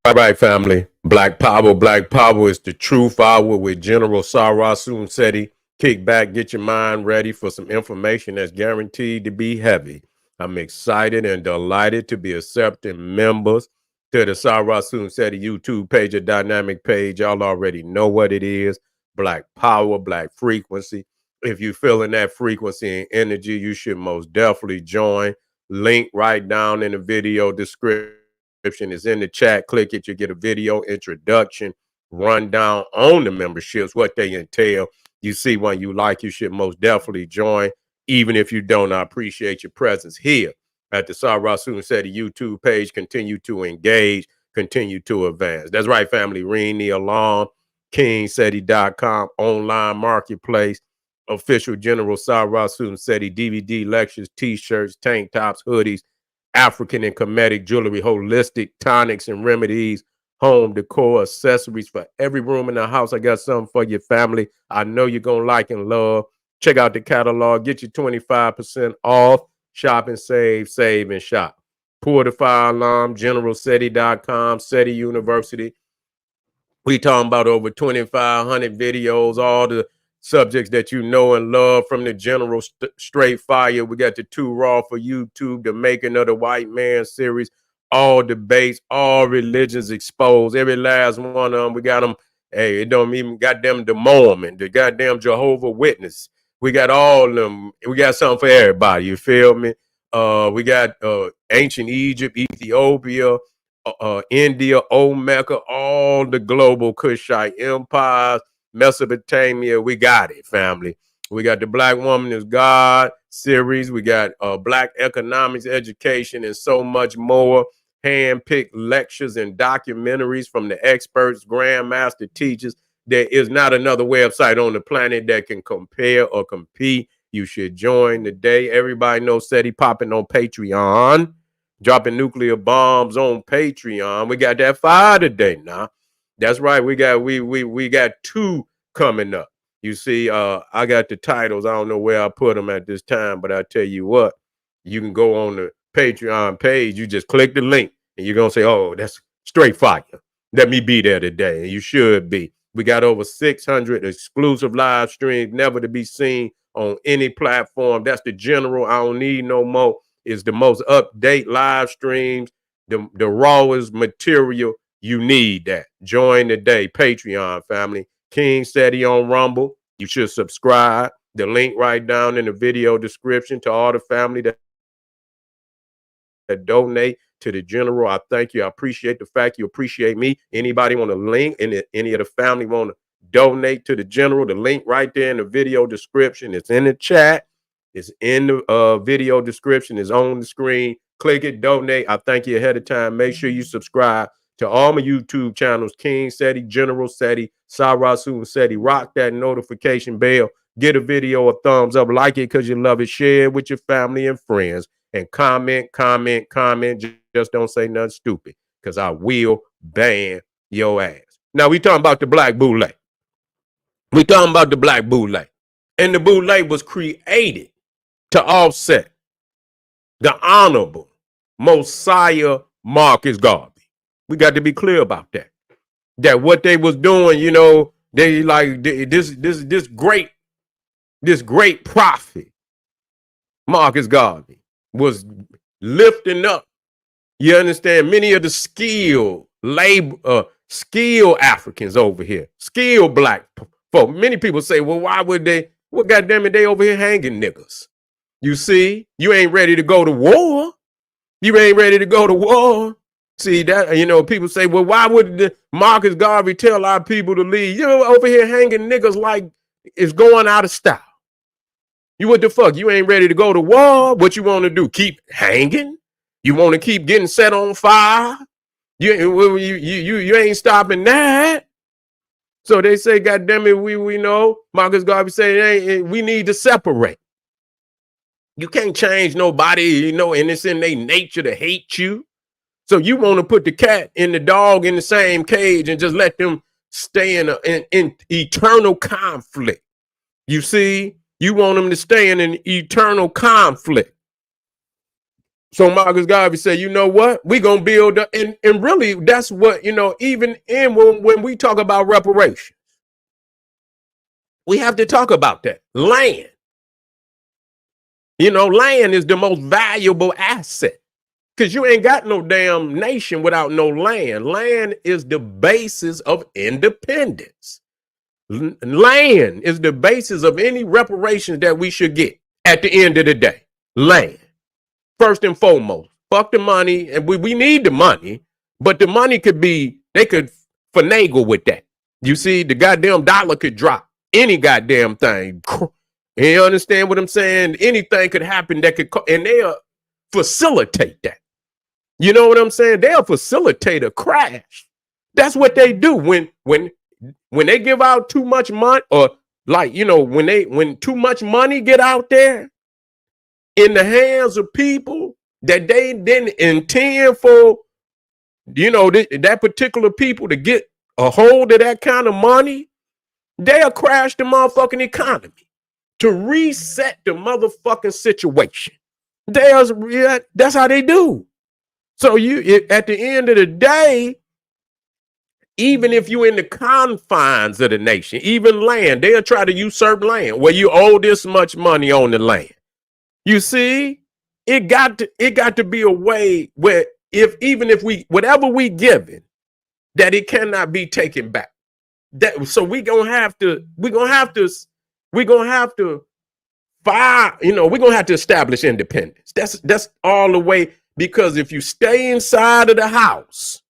All right, family. Black Power. Black Power is the truth hour with General Sarasun Seti. Kick back, get your mind ready for some information that's guaranteed to be heavy. I'm excited and delighted to be accepting members to the Sarasun Seti YouTube page, a dynamic page. Y'all already know what it is. Black Power, Black Frequency. If you're feeling that frequency and energy, you should most definitely join. Link right down in the video description is in the chat. Click it. You get a video introduction, rundown on the memberships, what they entail. You see one you like, you should most definitely join. Even if you don't, I appreciate your presence here at the Sarasun Seti YouTube page. Continue to engage, continue to advance. That's right, family. Ring the alarm. KingSeti.com online marketplace. Official General Sarasun Seti DVD lectures, t-shirts, tank tops, hoodies, African and Kemetic jewelry, holistic tonics and remedies, home decor, accessories for every room in the house. I got something for your family. I know you're going to like and love. Check out the catalog. Get you 25% off. Shop and save and shop. Pour the fire alarm, generalseti.com, Seti University. We talking about over 2,500 videos, all the subjects that you know and love from the general straight fire. We got the Too Raw for YouTube, the Making of the White Man series, all debates, all religions exposed, every last one of them. We got them. Hey, it don't even got them the Mormon, the goddamn Jehovah Witness. We got all of them. We got something for everybody. You feel me? We got ancient Egypt, Ethiopia, India, Old Mecca, all the global Kushite empires, Mesopotamia. We got it, family. We got the Black Woman is God series. We got Black economics, education, and so much more. Hand-picked lectures and documentaries from the experts, grandmaster teachers. There is not another website on the planet that can compare or compete. You should join today. Everybody knows SETI popping on Patreon, dropping nuclear bombs on Patreon. We got that fire today now. That's right. We got two coming up. You see, I got the titles. I don't know where I put them at this time, but I tell you what, you can go on the Patreon page. You just click the link and you're going to say, oh, that's straight fire. Let me be there today. And you should be. We got over 600 exclusive live streams, never to be seen on any platform. That's the general. I don't need no more. It's the most up-date live streams, the rawest material. You need that. Join today. Patreon, family. King Seti on Rumble. You should subscribe. The link right down in the video description to all the family that donate to the general. I thank you. I appreciate the fact you appreciate me. Anybody want a link? Any of the family want to donate to the general? The link right there in the video description. It's in the chat. It's in the video description. It's on the screen. Click it, donate. I thank you ahead of time. Make sure you subscribe to all my YouTube channels, King Seti, General Seti, Sarasun Seti. Rock that notification bell. Get a video a thumbs up. Like it because you love it. Share it with your family and friends. And comment. Just don't say nothing stupid because I will ban your ass. Now, we talking about the Black Boule. We talking about the Black Boule. And the Boule was created to offset the Honorable Mosiah Marcus Garvey. We got to be clear about that. That what they was doing, you know, they like this great prophet, Marcus Garvey, was lifting up, you understand, many of the skilled Africans over here, skilled black folk. Many people say, well, why would they? Well, goddamn it, they over here hanging niggas. You see, you ain't ready to go to war. You ain't ready to go to war. See that, you know, people say, well, why would Marcus Garvey tell our people to leave? You know, over here hanging niggas like it's going out of style. You what the fuck? You ain't ready to go to war? What you want to do? Keep hanging? You want to keep getting set on fire? You ain't stopping that. So they say, God damn it, we know. Marcus Garvey say, we need to separate. You can't change nobody, you know, and it's in their nature to hate you. So you want to put the cat and the dog in the same cage and just let them stay in eternal conflict. You see, you want them to stay in an eternal conflict. So Marcus Garvey said, you know what? We're going to build up. And really, that's what, even in when we talk about reparations, we have to talk about that. Land. Land is the most valuable asset because you ain't got no damn nation without no land. Land is the basis of independence. Land is the basis of any reparations that we should get at the end of the day. Land. First and foremost. Fuck the money. And we need the money, but the money they could finagle with that. You see, the goddamn dollar could drop any goddamn thing. You understand what I'm saying? Anything could happen that could, and they'll facilitate that. You know what I'm saying? They'll facilitate a crash. That's what they do when they give out too much money, or when too much money get out there in the hands of people that they didn't intend for, that particular people to get a hold of that kind of money, they'll crash the motherfucking economy to reset the motherfucking situation. That's how they do. So at the end of the day, even if you're in the confines of the nation, even land, they'll try to usurp land where you owe this much money on the land. You see, it got to be a way where even if whatever we given, that it cannot be taken back. So we're gonna have to establish independence. That's all the way, because if you stay inside of the house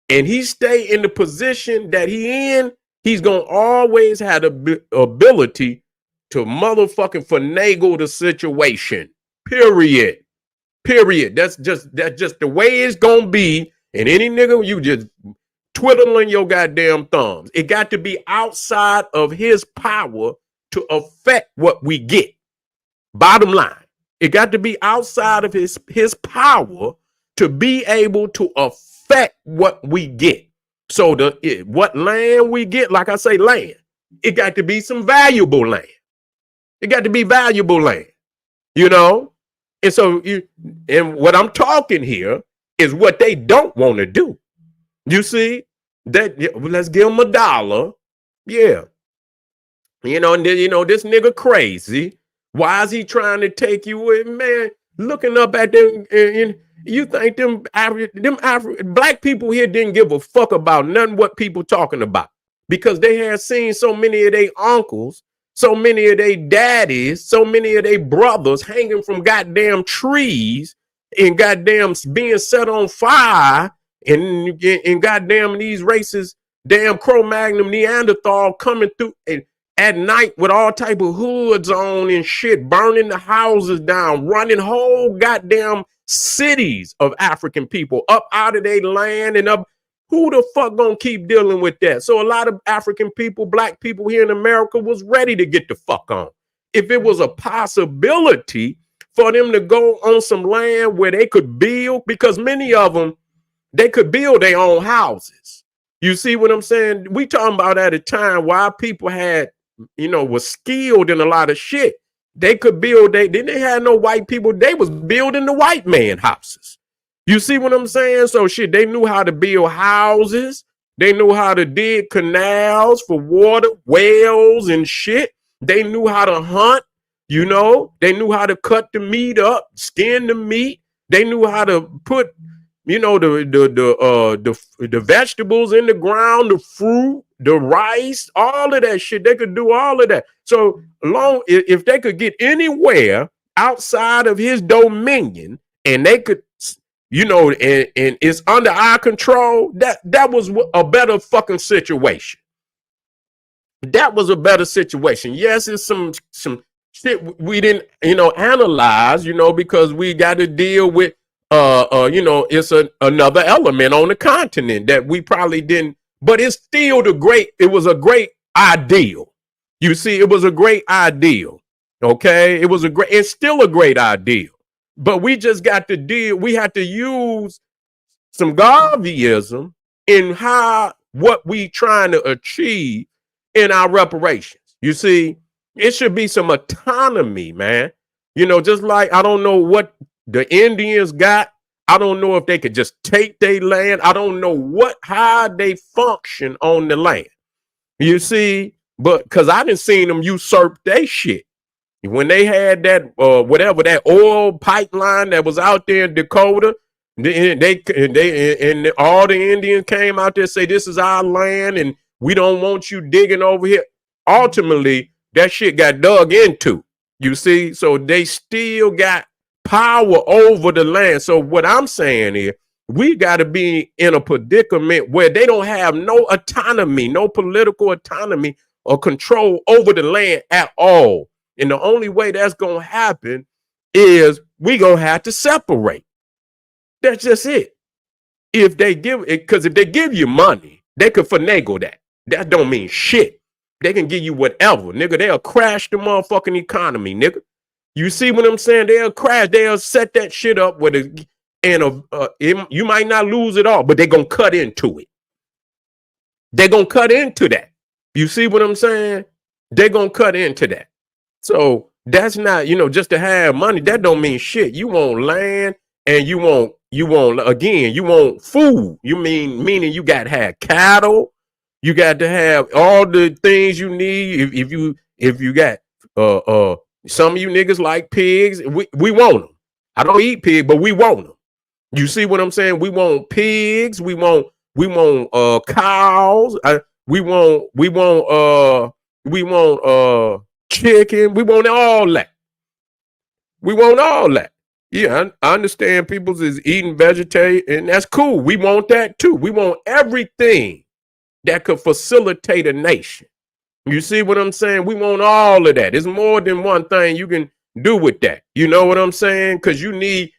and he stay in the position that he in, he's gonna always have the ability to motherfucking finagle the situation. Period. That's just the way it's gonna be. And any nigga, you just twiddling your goddamn thumbs. It got to be outside of his power to affect what we get. Bottom line, it got to be outside of his power to be able to affect what we get. So what land we get, like I say, land, it got to be some valuable land. It got to be valuable land, And so and what I'm talking here is what they don't want to do. You see, let's give them $1. Yeah. And then, this nigga crazy. Why is he trying to take you with, man? Looking up at them, and you think them black people here didn't give a fuck about nothing what people talking about, because they had seen so many of their uncles, so many of their daddies, so many of their brothers hanging from goddamn trees and goddamn being set on fire, and goddamn these races, damn Cro-Magnon Neanderthal coming through at night with all type of hoods on and shit, burning the houses down, running whole goddamn cities of African people up out of their land and up. Who the fuck gonna keep dealing with that? So a lot of African people, black people here in America was ready to get the fuck on. If it was a possibility for them to go on some land where they could build, because many of them, they could build their own houses. You see what I'm saying? We talking about at a time why people had, was skilled in a lot of shit. They could build, they had no white people. They was building the white man houses. You see what I'm saying? So shit, they knew how to build houses. They knew how to dig canals for water, wells and shit. They knew how to hunt, they knew how to cut the meat up, skin the meat. They knew how to put, the vegetables in the ground, the fruit, the rice, all of that shit. They could do all of that. So if they could get anywhere outside of his dominion, and they could, and it's under our control, that was a better fucking situation. That was a better situation. Yes, it's some shit we didn't, analyze, because we got to deal with, it's another element on the continent that we probably didn't, but it's still it was a great ideal. You see, it was a great ideal. Okay. It's still a great ideal, but we just got to we had to use some Garveyism in what we trying to achieve in our reparations. You see, it should be some autonomy, man. Just like, I don't know what the Indians got. I don't know if they could just take their land. I don't know how they function on the land. You see, but because I didn't seen them usurp their shit. When they had that whatever that oil pipeline that was out there in Dakota, and all the Indians came out there and say this is our land and we don't want you digging over here. Ultimately, that shit got dug into. You see, so they still got power over the land. So what I'm saying is, we got to be in a predicament where they don't have no autonomy, no political autonomy or control over the land at all. And the only way that's going to happen is we going to have to separate. That's just it. If they give it, because if they give you money, they could finagle that. That don't mean shit. They can give you whatever, nigga. They'll crash the motherfucking economy, nigga. You see what I'm saying? They'll crash. They'll set that shit up with you might not lose it all, but they're going to cut into it. They're going to cut into that. You see what I'm saying? They're going to cut into that. So that's not, just to have money, that don't mean shit. You want land and you want food. Meaning you got to have cattle. You got to have all the things you need. If you got, some of you niggas like pigs, we want them. I don't eat pig, but we want them. You see what I'm saying? We want pigs. We want cows. We want chicken. We want all that. We want all that. Yeah, I understand people's is eating vegetarian, and that's cool. We want that too. We want everything that could facilitate a nation. You see what I'm saying? We want all of that. There's more than one thing you can do with that. You know what I'm saying? Because you need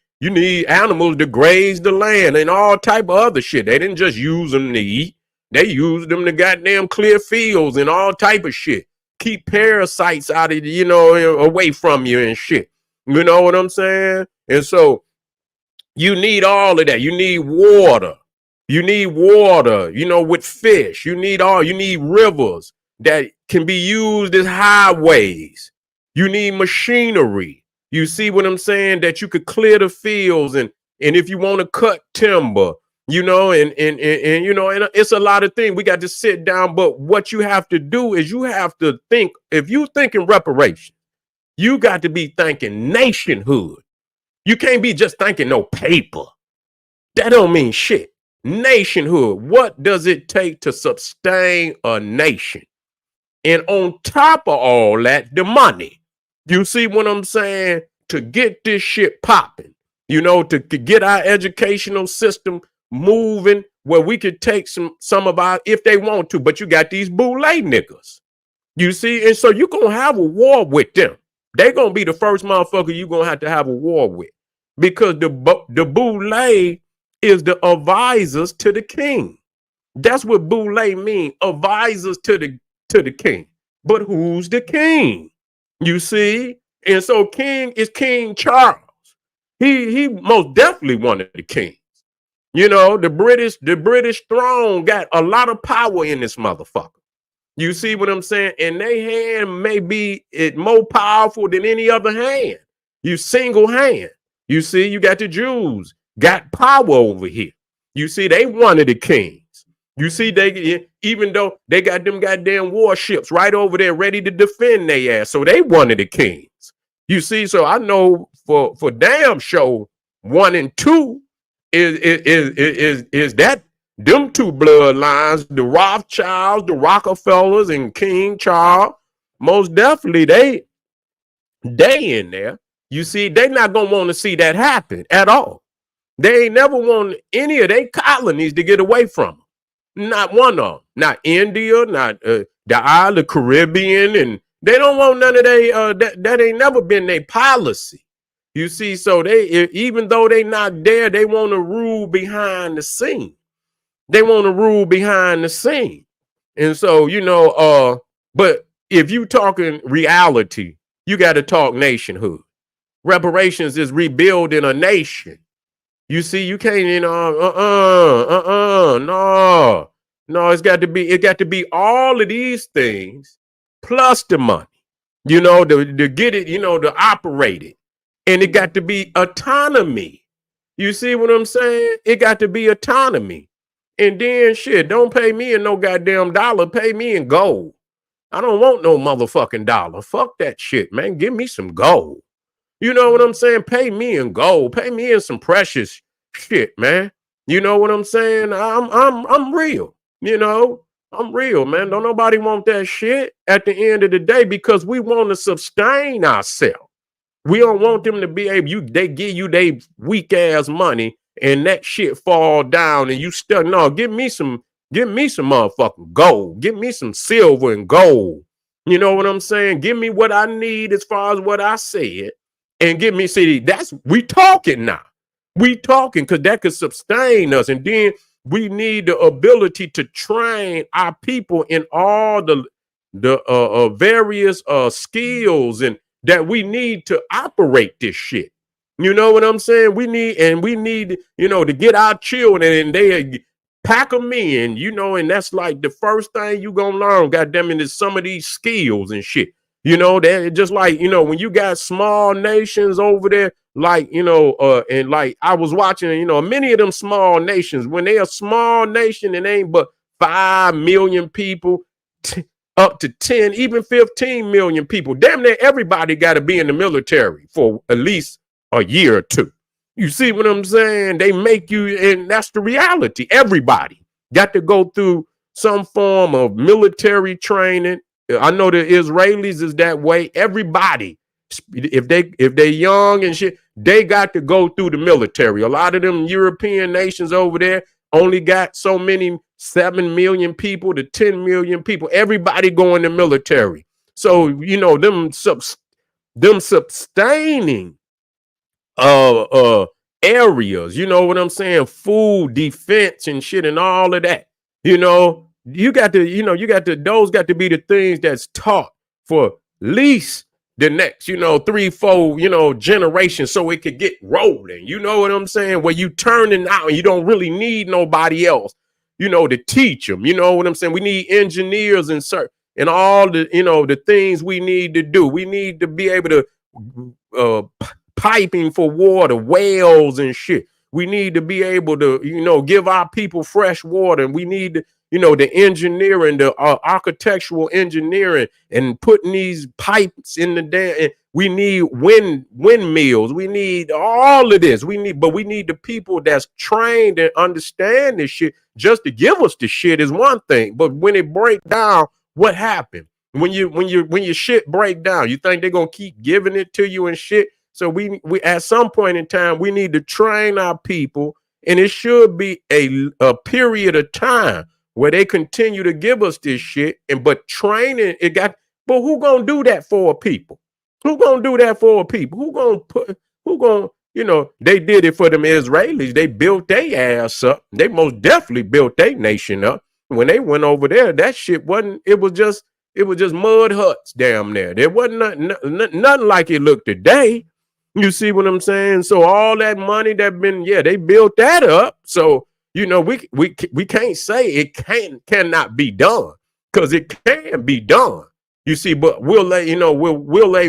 animals to graze the land and all type of other shit. They didn't just use them to eat. They used them to goddamn clear fields and all type of shit. Keep parasites out of away from you and shit. You know what I'm saying? And so you need all of that. You need water. With fish. You need rivers that can be used as highways. You need machinery. You see what I'm saying? That you could clear the fields and if you want to cut timber, and it's a lot of things. We got to sit down, but what you have to do is you have to think, if you thinking reparation, you got to be thinking nationhood. You can't be just thinking no paper. That don't mean shit. Nationhood. What does it take to sustain a nation? And on top of all that, the money. You see what I'm saying? To get this shit popping, to get our educational system moving where we could take some of our, if they want to, but you got these Boule niggas. You see? And so you're going to have a war with them. They're going to be the first motherfucker you're going to have a war with, because the Boule is the advisors to the king. That's what Boule mean, advisors to the king. But who's the king? You see? And so king is King Charles. He most definitely one of the kings. The British throne got a lot of power in this motherfucker. You see what I'm saying? And they hand may be more powerful than any other hand. You single hand. You see, you got the Jews got power over here. You see, they one of the kings. You see, even though they got them goddamn warships right over there ready to defend their ass, so they one of the kings. You see, so I know for damn sure 1 and 2 is that them two bloodlines, the Rothschilds, the Rockefellers, and King Charles. Most definitely they in there. You see, they not gonna want to see that happen at all. They ain't never want any of their colonies to get away from them. Not one of them. Not India, not the Isle of Caribbean, and they don't want none of that ain't never been their policy. You see, so even though they not there, they want to rule behind the scene. They want to rule behind the scene. And so, but if you talking reality, you got to talk nationhood. Reparations is rebuilding a nation. You see, you can't, no, it got to be all of these things plus the money, to get it, to operate it. And it got to be autonomy. You see what I'm saying? It got to be autonomy. And then shit, don't pay me in no goddamn dollar. Pay me in gold. I don't want no motherfucking dollar. Fuck that shit, man. Give me some gold. You know what I'm saying? Pay me in gold. Pay me in some precious shit, man. You know what I'm saying? I'm real. You know, I'm real, man. Don't nobody want that shit at the end of the day because we want to sustain ourselves. We don't want them to be able, they give you they weak ass money and that shit fall down and you stuck. No, give me some motherfucking gold. Give me some silver and gold. You know what I'm saying? Give me what I need as far as what I said. And give me, see, that's we talking now. We talking because that could sustain us. And then we need the ability to train our people in all the various skills and that we need to operate this shit. You know what I'm saying? We need, you know, to get our children and they pack them in, you know, and that's like the first thing you gonna learn, goddamn it, is some of these skills and shit. You know, that just like, you know, when you got small nations over there, like, you know, and like I was watching, you know, many of them small nations, when they a small nation and ain't but 5 million people, up to 10, even 15 million people. Damn near everybody got to be in the military for at least a year or two. You see what I'm saying? They make you, and that's the reality. Everybody got to go through some form of military training. I know the Israelis is that way. Everybody, if they young and shit, they got to go through the military. A lot of them European nations over there only got so many 7 million people to 10 million people. Everybody going to military. So, you know, them sustaining areas, you know what I'm saying? Food, defense and shit and all of that. You know, you got to, you know, those got to be the things that's taught for least the next, you know, 3, 4, you know, generations so it could get rolling. You know what I'm saying? Where you turning out and you don't really need nobody else, you know, to teach them. You know what I'm saying? We need engineers and all the, you know, the things we need to do. We need to be able to piping for water, wells and shit. We need to be able to, you know, give our people fresh water. And we need to, you know, the engineering, the architectural engineering and putting these pipes in the damn. We need windmills. We need all of this. We need the people that's trained and understand this shit. Just to give us the shit is one thing. But when it break down, what happened? When your shit break down, you think they're gonna keep giving it to you and shit? So we at some point in time, we need to train our people, and it should be a period of time where they continue to give us this shit. But training but who gonna do that for people? Who gonna do that for people? Who gonna, you know, they did it for them Israelis. They built their ass up. They most definitely built their nation up. When they went over there, that shit it was just mud huts damn there. There wasn't nothing like it looked today. You see what I'm saying? So all that money they built that up. So, you know, we can't say it cannot be done because it can be done. You see, but will they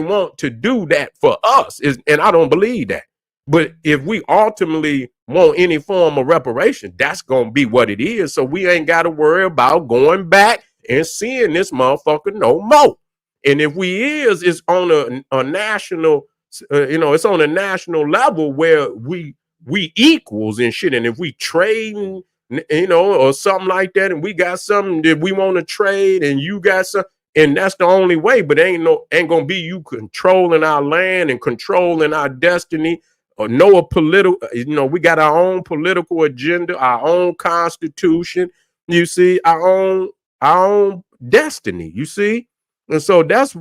want to do that for us? And I don't believe that. But if we ultimately want any form of reparation, that's gonna be what it is. So we ain't got to worry about going back and seeing this motherfucker no more. And if it's on a national. You know, it's on a national level where we equals and shit. And if we trade, you know, or something like that, and we got something that we want to trade, and you got some, and that's the only way. But ain't gonna be you controlling our land and controlling our destiny or no political. You know, we got our own political agenda, our own constitution. You see, our own destiny. You see, and so that's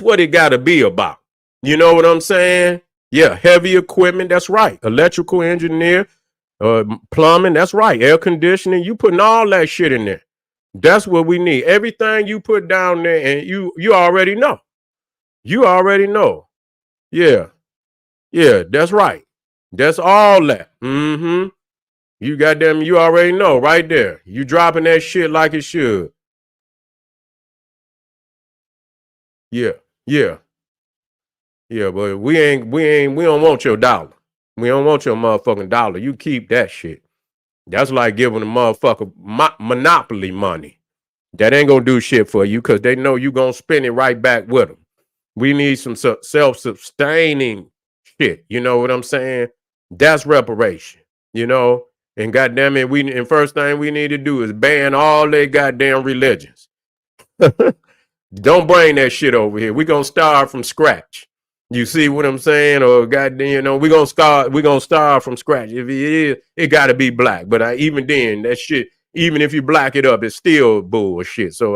what it got to be about. You know what I'm saying? Yeah, heavy equipment, that's right. Electrical engineer, plumbing, that's right. Air conditioning, you putting all that shit in there. That's what we need. Everything you put down there, and you already know. You already know. Yeah, yeah, that's right. That's all that. Mm-hmm. You already know right there. You dropping that shit like it should. Yeah, yeah. Yeah, but we don't want your dollar. We don't want your motherfucking dollar. You keep that shit. That's like giving a motherfucker monopoly money. That ain't gonna do shit for you because they know you gonna spend it right back with them. We need some self-sustaining shit. You know what I'm saying? That's reparation. You know, and goddamn it, and first thing we need to do is ban all their goddamn religions. Don't bring that shit over here. We're gonna start from scratch. You see what I'm saying? Or goddamn, we're gonna start from scratch. If it is, it gotta be black. But even then, that shit, even if you black it up, it's still bullshit. So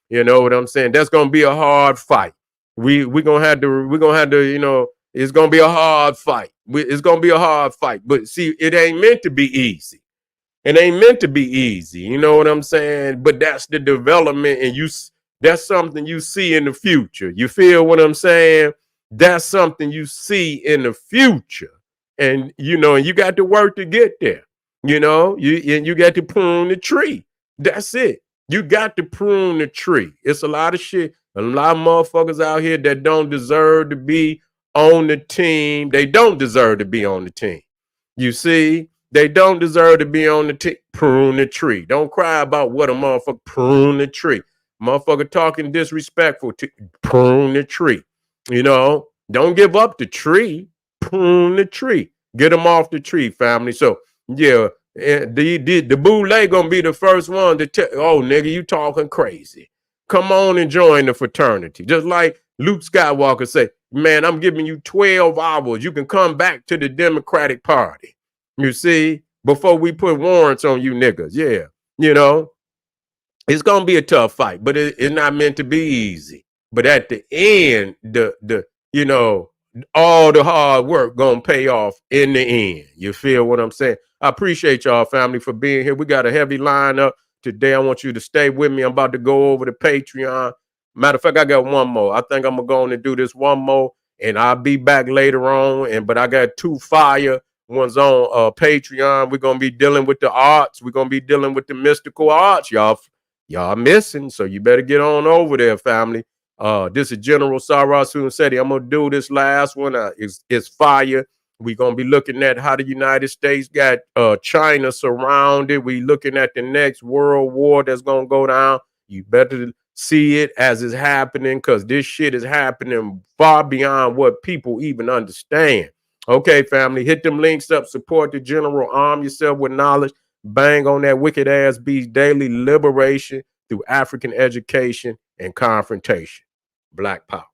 you know what I'm saying? That's gonna be a hard fight. We're gonna have to, it's gonna be a hard fight. It's gonna be a hard fight. But see, it ain't meant to be easy. It ain't meant to be easy. You know what I'm saying? But that's the development, and that's something you see in the future. You feel what I'm saying? That's something you see in the future. And and you got to work to get there. You got to prune the tree. That's it. You got to prune the tree. It's a lot of shit. A lot of motherfuckers out here that don't deserve to be on the team. They don't deserve to be on the team. You see? They don't deserve to be on the prune the tree. Don't cry about what a motherfucker prune the tree. Motherfucker talking disrespectful to prune the tree. Don't give up the tree. Prune the tree. Get them off the tree, family. So yeah, the Boule gonna be the first one to tell. Oh, nigga, you talking crazy? Come on and join the fraternity. Just like Luke Skywalker said, man, I'm giving you 12 hours. You can come back to the Democratic Party. You see, before we put warrants on you niggas. Yeah, it's gonna be a tough fight, but it's not meant to be easy. But at the end, all the hard work gonna pay off in the end. You feel what I'm saying? I appreciate y'all, family, for being here. We got a heavy lineup today. I want you to stay with me. I'm about to go over to Patreon. Matter of fact, I got one more. I think I'm gonna go on and do this one more, and I'll be back later on. But I got two fire ones on Patreon. We're gonna be dealing with the arts. We're gonna be dealing with the mystical arts, y'all. Y'all missing, so you better get on over there, family. This is General Sarasun Seti. I'm gonna do this last one. It's fire. We're gonna be looking at how the United States got China surrounded. We looking at the next world war that's gonna go down. You better see it as it's happening, because this shit is happening far beyond what people even understand. Okay, family, hit them links up, support the general, arm yourself with knowledge. Bang on that wicked ass beast daily liberation through African education and confrontation. Black power.